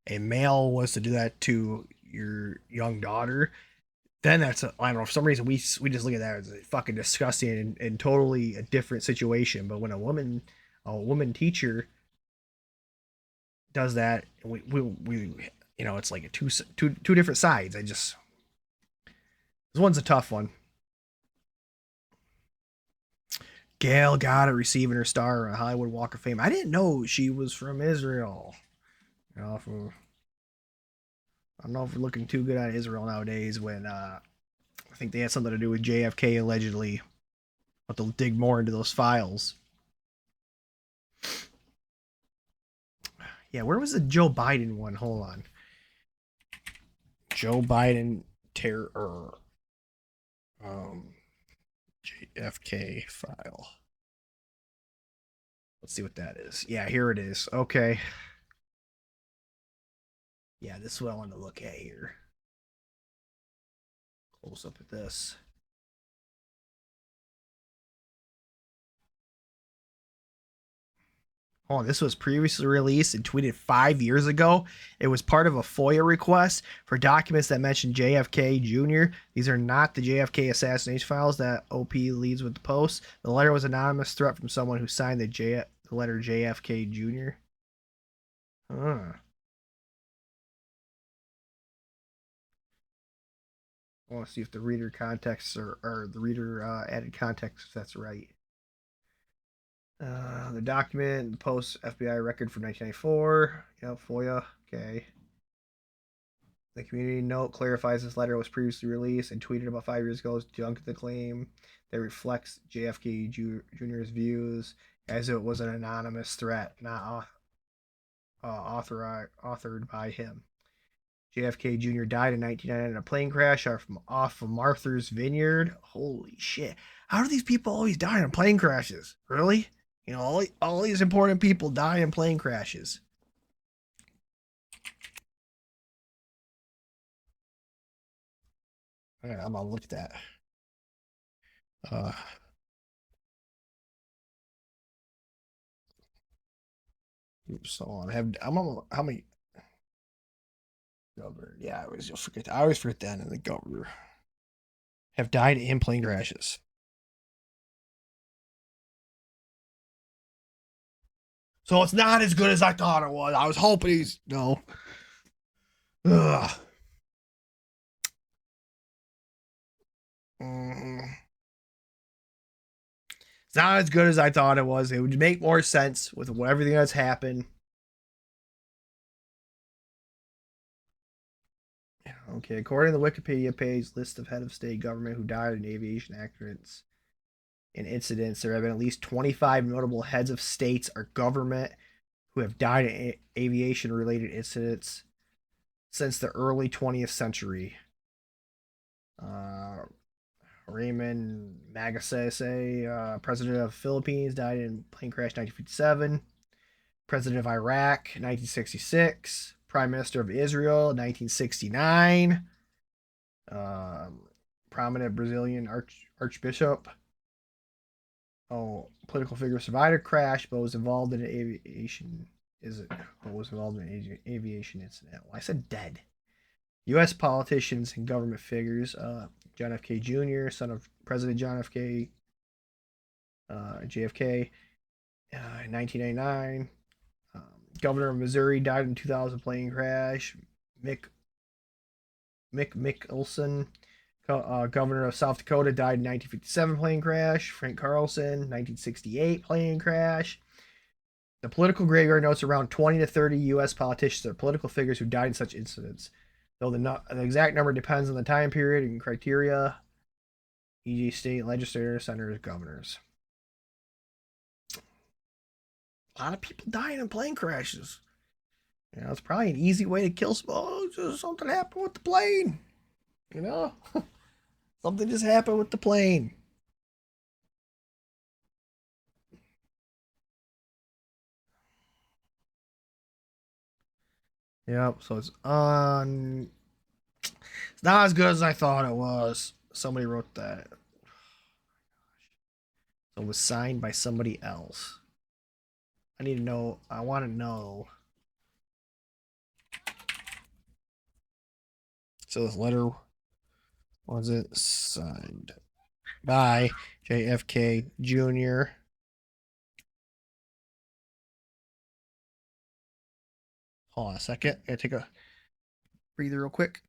a male was to do that to your young daughter, then I don't know, for some reason we just look at that as fucking disgusting and totally a different situation. But when a woman teacher does that, we it's like a two different sides. This one's a tough one. Gail got it, receiving her star on Hollywood Walk of Fame. I didn't know she was from Israel. I don't know if we're looking too good at Israel nowadays when I think they had something to do with JFK allegedly. But they'll dig more into those files. Yeah, where was the Joe Biden one? Hold on. Joe Biden terror. JFK file. Let's see what that is. Yeah, here it is. Okay. Yeah, this is what I want to look at here. Close up at this. Oh, this was previously released and tweeted 5 years ago. It was part of a FOIA request for documents that mentioned JFK Jr. These are not the JFK assassination files that OP leads with the post. The letter was an anonymous threat from someone who signed the letter JFK Jr. Huh. I want to see if the reader context or the reader added context, if that's right. The document, the post FBI record from 1994. Yep, FOIA. Okay. The community note clarifies this letter was previously released and tweeted about 5 years ago. Junk the claim that reflects JFK Jr.'s views as it was an anonymous threat, not authored by him. JFK Jr. died in 1999 in a plane crash off of Martha's Vineyard. Holy shit. How do these people always die in plane crashes? Really? You know, all these important people die in plane crashes. All right, I'm gonna look at that. Oops, hold on. How many? Governor. Yeah, I always forget that in the governor. Have died in plane crashes. So it's not as good as I thought it was. I was hoping he's no. Ugh. It's not as good as I thought it was. It would make more sense with everything that's happened. Okay, according to the Wikipedia page, list of head of state government who died in aviation accidents and incidents, there have been at least 25 notable heads of states or government who have died in aviation-related incidents since the early 20th century. Raymond Magsaysay, president of the Philippines, died in plane crash 1957. President of Iraq, 1966. Prime Minister of Israel, 1969. Prominent Brazilian archbishop. Political figure survived a crash, but was involved in an aviation. Was involved in an aviation incident? Well, I said dead. U.S. politicians and government figures. John F. K. Jr., son of President John F. K. JFK, in 1989. Governor of Missouri died in 2000 plane crash. Mick Mickelson, governor of South Dakota, died in 1957 plane crash. Frank Carlson, 1968 plane crash. The political graveyard notes around 20 to 30 U.S. politicians or political figures who died in such incidents, though the exact number depends on the time period and criteria, e.g. state legislators, senators, governors. A lot of people dying in plane crashes. You know, it's probably an easy way to kill just something happened with the plane. You know? Something just happened with the plane. Yep, so it's on. It's not as good as I thought it was. Somebody wrote that. So it was signed by somebody else. I need to know. I want to know. So this letter was it signed by JFK Jr. Hold on a second. I gotta take a breather real quick.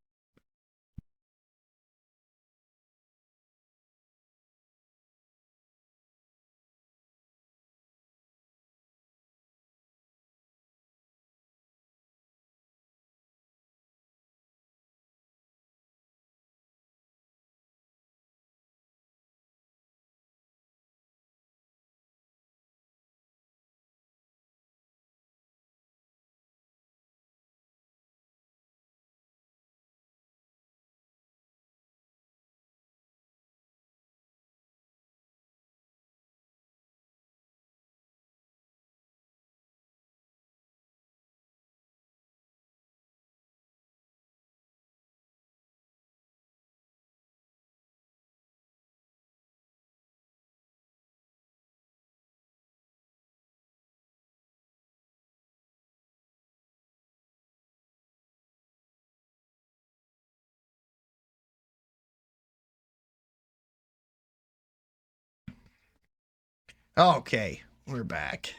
Okay, we're back.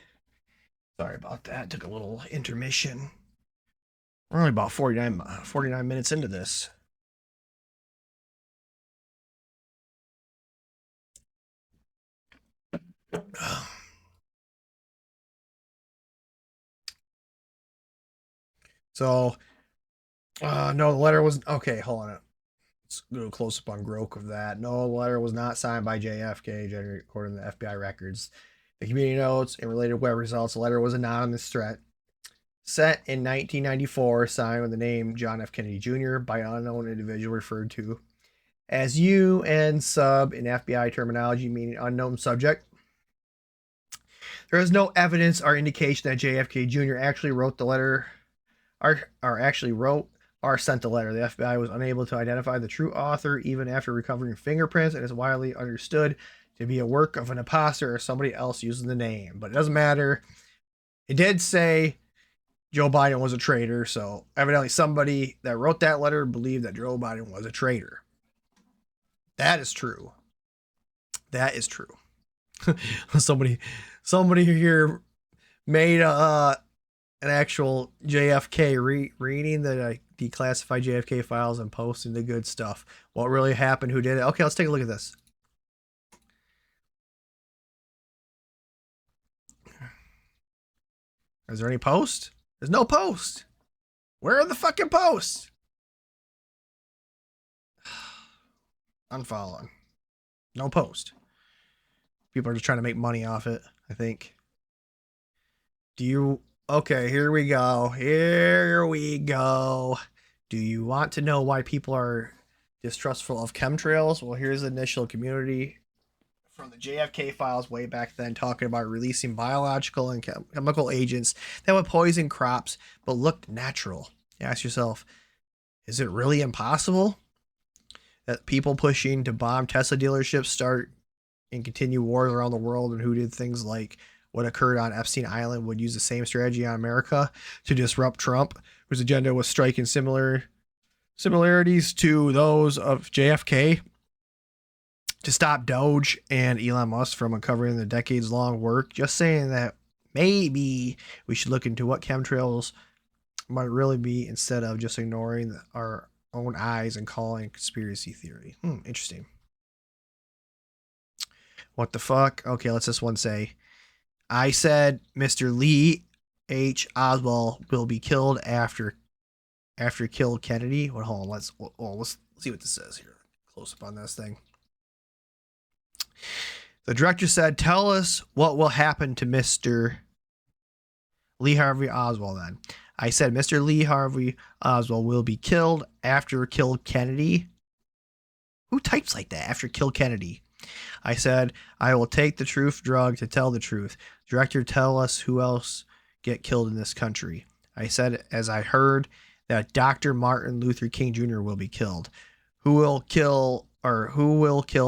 Sorry about that. Took a little intermission. We're only about 49 minutes into this. So, no, the letter was okay. Hold on. Let's do a close up on Groke of that. No, the letter was not signed by JFK, according to the FBI records. The community notes and related web results. The letter was an anonymous threat sent in 1994, signed with the name John F. Kennedy Jr. by an unknown individual referred to as UN sub in FBI terminology, meaning unknown subject. There is no evidence or indication that JFK Jr. actually wrote the letter or sent the letter. The FBI was unable to identify the true author even after recovering fingerprints, and is widely understood to be a work of an imposter or somebody else using the name. But it doesn't matter. It did say Joe Biden was a traitor, so evidently somebody that wrote that letter believed that Joe Biden was a traitor. That is true. That is true. somebody here made an actual JFK reading the declassified JFK files and posting the good stuff. What really happened? Who did it? Okay, let's take a look at this. Is there any post? There's no post. Where are the fucking posts? Unfollowing. No post. People are just trying to make money off it, I think. Okay, here we go. Here we go. Do you want to know why people are distrustful of chemtrails? Well, here's the initial community from the JFK files way back then, talking about releasing biological and chemical agents that would poison crops but looked natural. You ask yourself, is it really impossible that people pushing to bomb Tesla dealerships start and continue wars around the world, and who did things like what occurred on Epstein Island would use the same strategy on America to disrupt Trump, whose agenda was striking similarities to those of JFK to stop Doge and Elon Musk from uncovering the decades-long work? Just saying that maybe we should look into what chemtrails might really be instead of just ignoring our own eyes and calling it conspiracy theory. Interesting. What the fuck? Okay, let's this one say, I said Mr. Lee H. Oswald will be killed after killed Kennedy. Well, hold on. Let's see what this says here. Close up on this thing. The director said, tell us what will happen to Mr. Lee Harvey Oswald then. I said Mr. Lee Harvey Oswald will be killed after killed Kennedy. Who types like that? After killed Kennedy. I said, I will take the truth drug to tell the truth. Director, tell us who else get killed in this country. I said, as I heard that Dr. Martin Luther King Jr. will be killed. Who will kill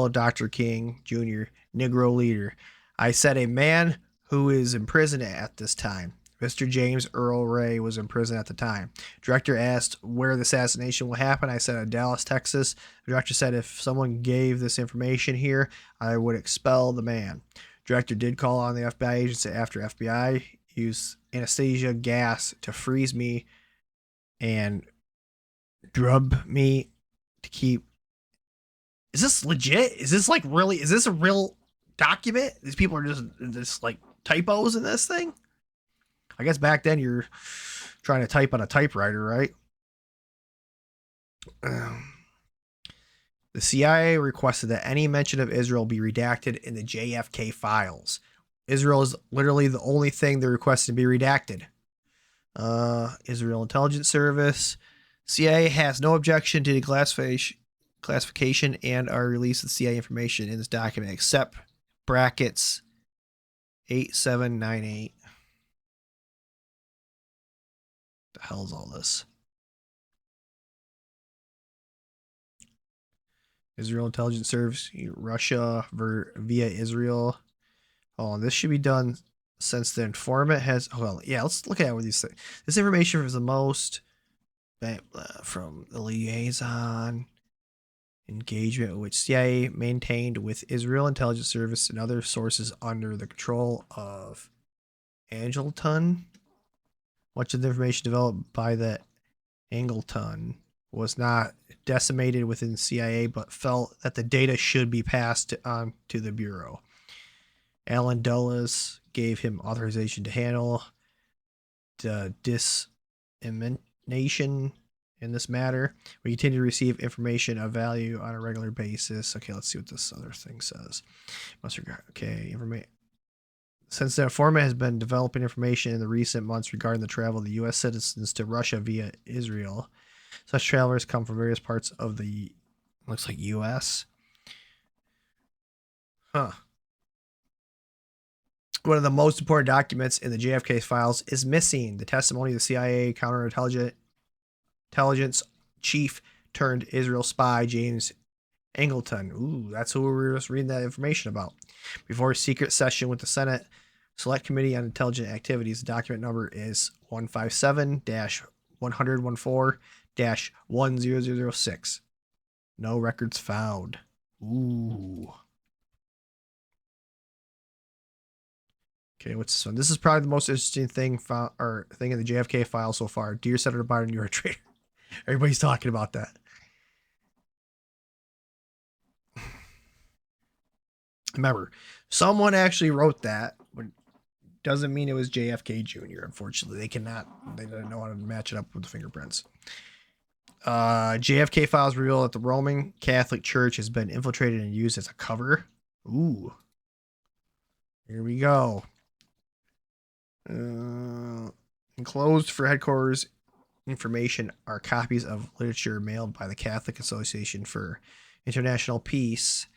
Dr. King Jr., Negro leader? I said, a man who is in prison at this time. Mr. James Earl Ray was in prison at the time. Director asked where the assassination will happen. I said, in Dallas, Texas. The director said, if someone gave this information here, I would expel the man. Director did call on the FBI agency after FBI used anesthesia gas to freeze me and drug me to keep. Is this legit? Is this like really? Is this a real document? These people are just like typos in this thing? I guess back then you're trying to type on a typewriter, right? The CIA requested that any mention of Israel be redacted in the JFK files. Israel is literally the only thing they requested to be redacted. Israel Intelligence Service. CIA has no objection to the classification and our release of CIA information in this document, except brackets 8798. The hell's all this? Israel Intelligence Service, Russia via Israel. Oh, this should be done since the informant has. Well, yeah, let's look at what these things. This information is the most from the liaison engagement which CIA maintained with Israel Intelligence Service and other sources under the control of Angleton. Much of the information developed by the Angleton was not decimated within CIA, but felt that the data should be passed on to the Bureau. Alan Dulles gave him authorization to handle the dissemination in this matter. We continue to receive information of value on a regular basis. Okay, let's see what this other thing says. Information. Since the informant has been developing information in the recent months regarding the travel of the U.S. citizens to Russia via Israel, such travelers come from various parts of the, looks like U.S. One of the most important documents in the JFK files is missing. The testimony of the CIA counterintelligence chief turned Israel spy James Angleton. Ooh, that's who we were just reading that information about. Before a secret session with the Senate Select Committee on Intelligent Activities, the document number is 157-114-1006. No records found. Ooh. Okay, what's this one? This is probably the most interesting thing in the JFK file so far. Dear Senator Biden, you're a traitor. Everybody's talking about that. Remember, someone actually wrote that, but doesn't mean it was JFK Jr. Unfortunately, they didn't know how to match it up with the fingerprints. JFK files reveal that the Roman Catholic Church has been infiltrated and used as a cover. Ooh. Here we go. Enclosed for headquarters information are copies of literature mailed by the Catholic Association for International Peace,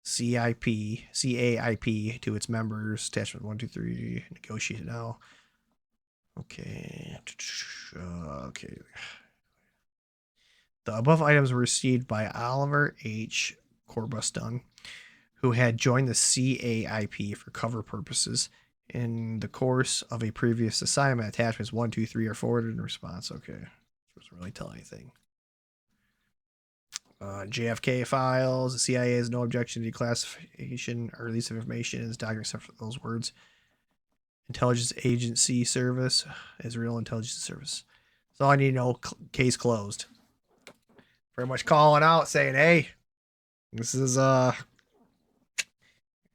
CAIP, to its members. Attachment 1, 2, 3, negotiated now. Okay. Okay. The above items were received by Oliver H. Corbuston, who had joined the CAIP for cover purposes in the course of a previous assignment. Attachments 1, 2, 3 are forwarded in response. Okay. Doesn't really tell anything. JFK files. The CIA has no objection to declassification or release of information in this document except for those words. Intelligence Agency Service. Israel Intelligence Service. That's all I need to know. Case closed. Pretty much calling out saying, hey, this is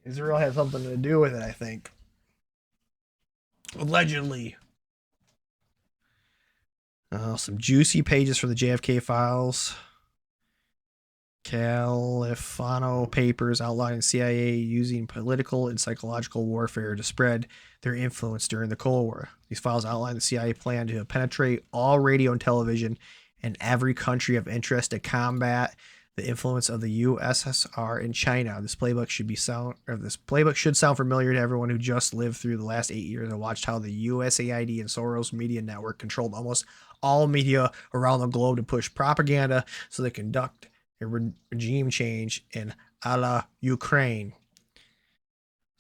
Israel had something to do with it, I think. Allegedly. Some juicy pages from the JFK files. Califano papers outlining CIA using political and psychological warfare to spread their influence during the Cold War. These files outline the CIA plan to penetrate all radio and television in every country of interest to combat the influence of the USSR in China. This playbook should sound familiar to everyone who just lived through the last 8 years and watched how the USAID and Soros Media Network controlled almost all media around the globe to push propaganda so they conduct a regime change in a la Ukraine.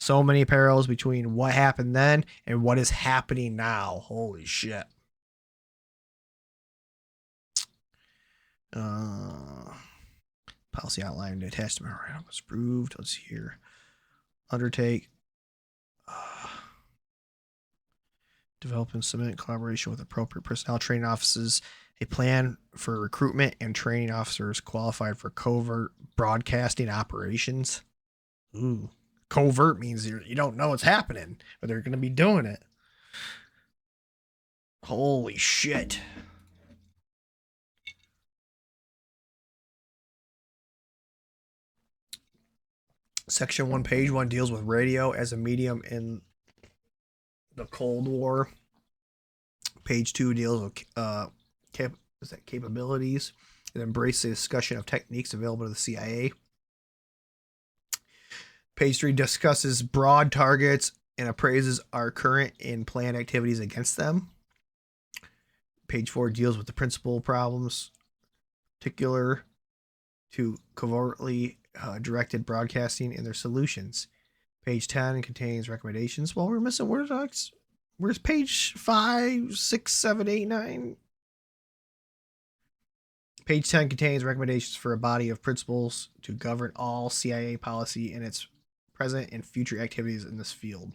So many parallels between what happened then and what is happening now. Holy shit. Policy outline attached to memorandum was approved. Let's see here. Undertake. Develop and submit in collaboration with appropriate personnel training offices a plan for recruitment and training officers qualified for covert broadcasting operations. Ooh. Covert means you don't know what's happening, but they're going to be doing it. Holy shit. Section 1, page 1 deals with radio as a medium in the Cold War. Page 2 deals with capabilities and embraces the discussion of techniques available to the CIA. Page 3 discusses broad targets and appraises our current and planned activities against them. Page 4 deals with the principal problems, particular to covertly directed broadcasting and their solutions. Page 10 contains recommendations. Well, we're missing where's page 5, 6, 7, 8, 9? Page 10 contains recommendations for a body of principles to govern all CIA policy and its present and future activities in this field.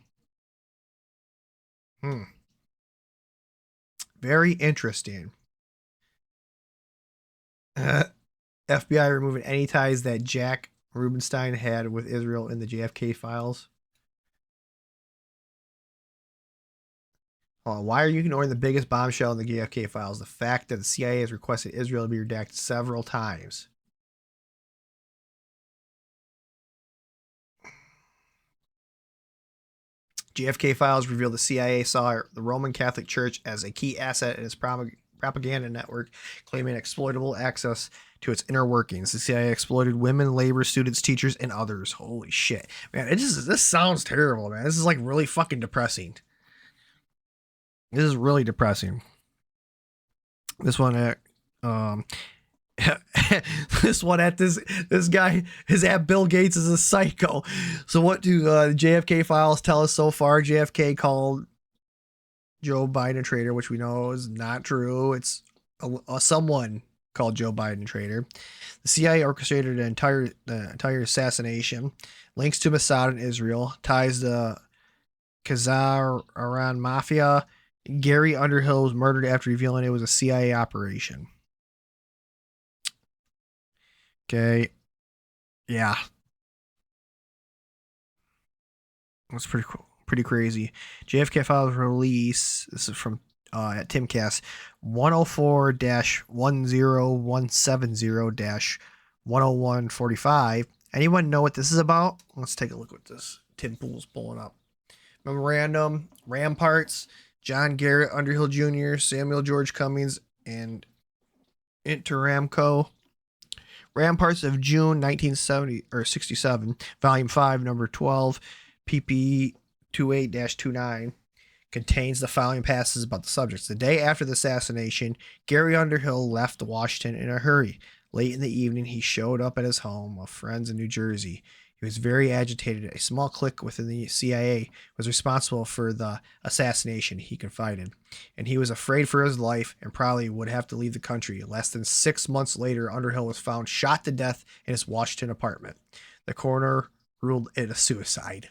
Very interesting. FBI removing any ties that Jack Rubenstein had with Israel in the JFK files. Why are you ignoring the biggest bombshell in the JFK files? The fact that the CIA has requested Israel to be redacted several times. JFK files reveal the CIA saw the Roman Catholic Church as a key asset in its propaganda network, claiming exploitable access to its inner workings. The CIA exploited women, labor, students, teachers, and others. Holy shit. Man, this sounds terrible, man. This is like really fucking depressing. This is really depressing. This one this guy is at Bill Gates is a psycho. So what do the JFK files tell us so far? JFK called Joe Biden a traitor, which we know is not true. It's someone called Joe Biden a traitor. The CIA orchestrated the entire assassination. Links to Mossad and Israel. Ties to Khazar Iran Mafia. Gary Underhill was murdered after revealing it was a CIA operation. Okay. Yeah. That's pretty cool. Pretty crazy. JFK files release. This is from at Timcast 104-10170-10145. Anyone know what this is about? Let's take a look at this. Tim Pool's pulling up. Memorandum, Ramparts, John Garrett Underhill Jr., Samuel George Cummings, and Interamco. Ramparts of June 1967, Volume 5, Number 12, pp 28-29, contains the following passages about the subjects. The day after the assassination, Gary Underhill left Washington in a hurry. Late in the evening, he showed up at his home of friends in New Jersey. He was very agitated. A small clique within the CIA was responsible for the assassination, he confided, and he was afraid for his life and probably would have to leave the country. Less than 6 months later, Underhill was found shot to death in his Washington apartment. The coroner ruled it a suicide.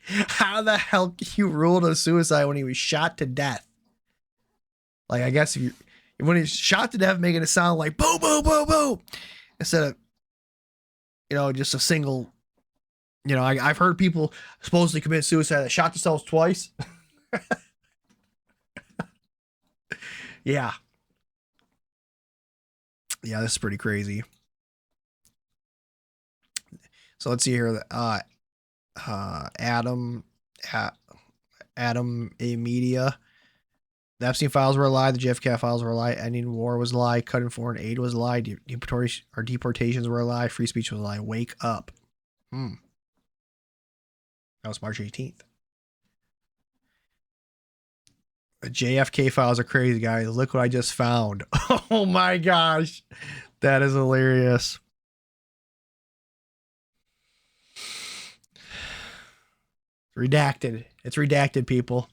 How the hell you ruled a suicide when he was shot to death? Like, I guess when he's shot to death, making it sound like boo, boo, boo, boo, instead of, just a single, I've heard people supposedly commit suicide that shot themselves twice. Yeah. Yeah, this is pretty crazy. So let's see here. Adam A. Media. The Epstein files were a lie. The JFK files were a lie. Ending war was a lie. Cutting foreign aid was a lie. Deportations were a lie. Free speech was a lie. Wake up. That was March 18th. The JFK files are crazy, guys. Look what I just found. Oh my gosh. That is hilarious. Redacted. It's redacted, people.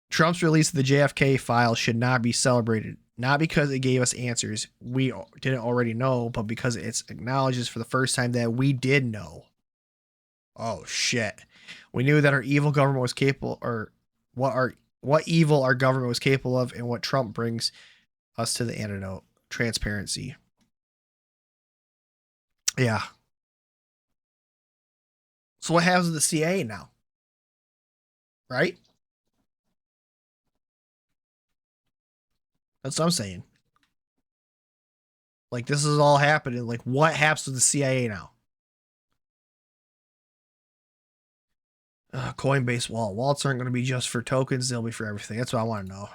Trump's release of the JFK files should not be celebrated, not because it gave us answers we didn't already know, but because it acknowledges for the first time that we did know. Oh shit. We knew that our evil government was capable, or what evil our government was capable of, and what Trump brings us to the antidote: transparency. Yeah. So what happens with the CIA now? Right? That's what I'm saying. Like, this is all happening. Like, what happens with the CIA now? Coinbase wallet. Wallets aren't going to be just for tokens. They'll be for everything. That's what I want to know.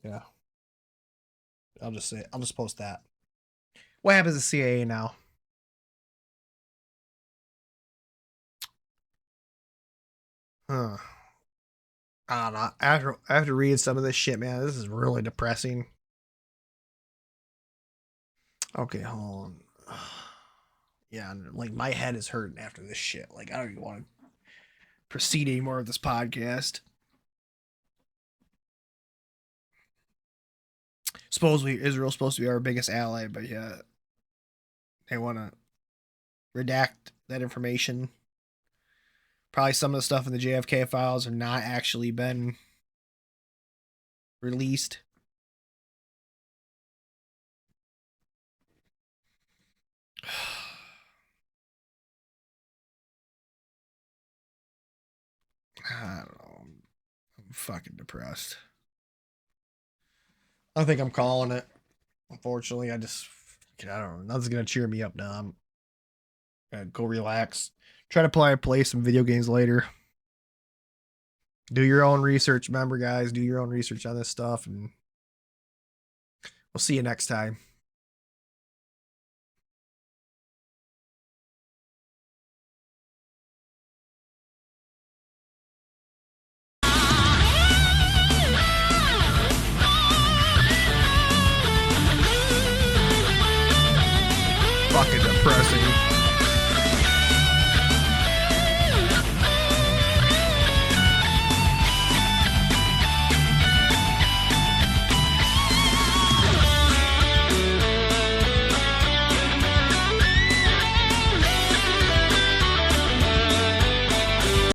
Yeah. I'll just post that. What happens to CIA now? I don't know. After reading some of this shit, man, this is really depressing. Okay, hold on. Yeah, like my head is hurting after this shit. Like, I don't even want to proceed anymore with this podcast. Supposedly Israel's supposed to be our biggest ally, but yeah, they want to redact that information. Probably some of the stuff in the JFK files have not actually been released. I don't know. I'm fucking depressed. I think I'm calling it. Unfortunately, I don't know. Nothing's going to cheer me up now. I'm going to go relax. Try to play some video games later. Do your own research. Remember, guys, do your own research on this stuff. And we'll see you next time. Fucking depressing.